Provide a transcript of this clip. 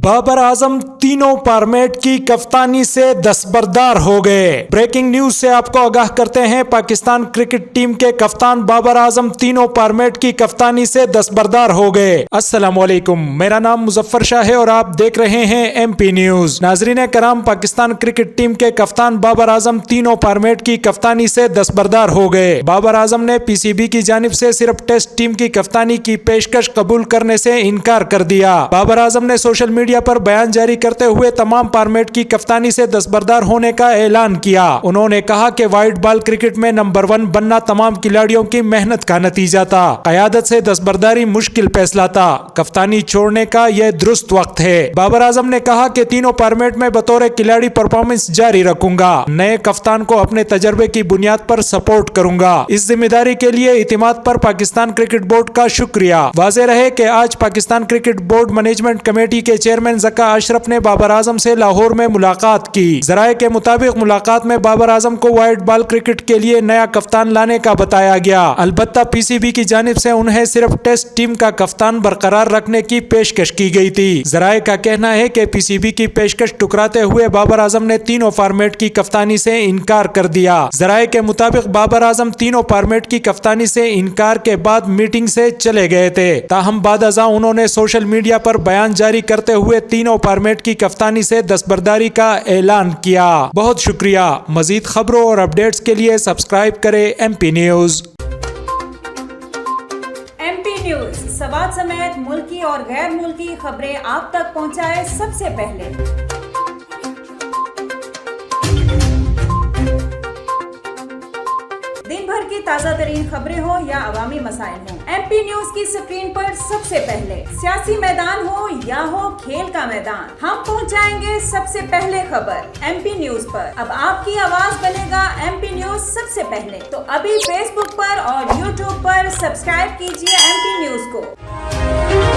बाबर आजम तीनों फॉर्मेट की कप्तानी से दस्तबरदार हो गए। ब्रेकिंग न्यूज से आपको आगाह करते हैं, पाकिस्तान क्रिकेट टीम के कप्तान बाबर आजम तीनों फॉर्मेट की कप्तानी से दस्तबरदार हो गए। अस्सलाम वालेकुम, मेरा नाम मुजफ्फर शाह है और आप देख रहे हैं MP न्यूज। नाजरीन कराम, पाकिस्तान क्रिकेट टीम के कप्तान बाबर आजम तीनों फॉर्मेट की कप्तानी से दस्तबरदार हो गए। बाबर आजम ने PCB की जानिब से सिर्फ टेस्ट टीम की कप्तानी की पेशकश कबूल करने से इनकार कर दिया। बाबर आजम ने सोशल मीडिया पर बयान जारी करते हुए तमाम फॉर्मेट की कप्तानी से दस्तबरदार होने का ऐलान किया। उन्होंने कहा कि वाइट बॉल क्रिकेट में नंबर 1 बनना तमाम खिलाड़ियों की मेहनत का नतीजा था। क़यादत से दस्तबरदारी मुश्किल फैसला था, कप्तानी छोड़ने का यह दुरुस्त वक्त है। बाबर आजम ने कहा कि तीनों फॉर्मेट में बतौर खिलाड़ी परफॉर्मेंस जारी रखूंगा। नए कप्तान को अपने तजर्बे की बुनियाद पर सपोर्ट करूंगा। इस जिम्मेदारी के लिए इतिमाद पर पाकिस्तान क्रिकेट बोर्ड का शुक्रिया। वाज़ेह रहे कि आज Pakistan cricket board management committee के चेयरमैन ज़का अशरफ ने बाबर आजम से लाहौर में मुलाकात की। ज़राए के मुताबिक मुलाकात में बाबर आजम को वाइट बॉल क्रिकेट के लिए नया कप्तान लाने का बताया गया। अलबत्ता PCB की जानिब से उन्हें सिर्फ टेस्ट टीम का कप्तान बरकरार रखने की पेशकश की गई थी। ज़राए का कहना है कि PCB की पेशकश ठुकराते हुए बाबर आजम ने तीनों फॉर्मेट की कप्तानी से इनकार कर दिया। ज़राए के मुताबिक बाबर आजम तीनों फॉर्मेट की कप्तानी से इनकार के बाद मीटिंग से चले गए थे। ताहम बाद अज़ा उन्होंने सोशल मीडिया पर बयान जारी करते हुए तीनों फॉर्मेट की कप्तानी से दस्तबरदारी का ऐलान किया। बहुत शुक्रिया। मजीद खबरों और अपडेट्स के लिए सब्सक्राइब करें MP न्यूज। MP न्यूज सवाल समेत मुल्की और गैर मुल्की खबरें आप तक पहुंचाए सबसे पहले। दिन भर की ताज़ा तरीन खबरें हो या अवामी मसाइल हो, MP न्यूज की स्क्रीन पर सबसे पहले। सियासी मैदान हो या हो खेल का मैदान, हम पहुंचाएंगे सबसे पहले खबर MP न्यूज पर। अब आपकी आवाज बनेगा MP न्यूज सबसे पहले। तो अभी Facebook पर और YouTube पर सब्सक्राइब कीजिए MP न्यूज को।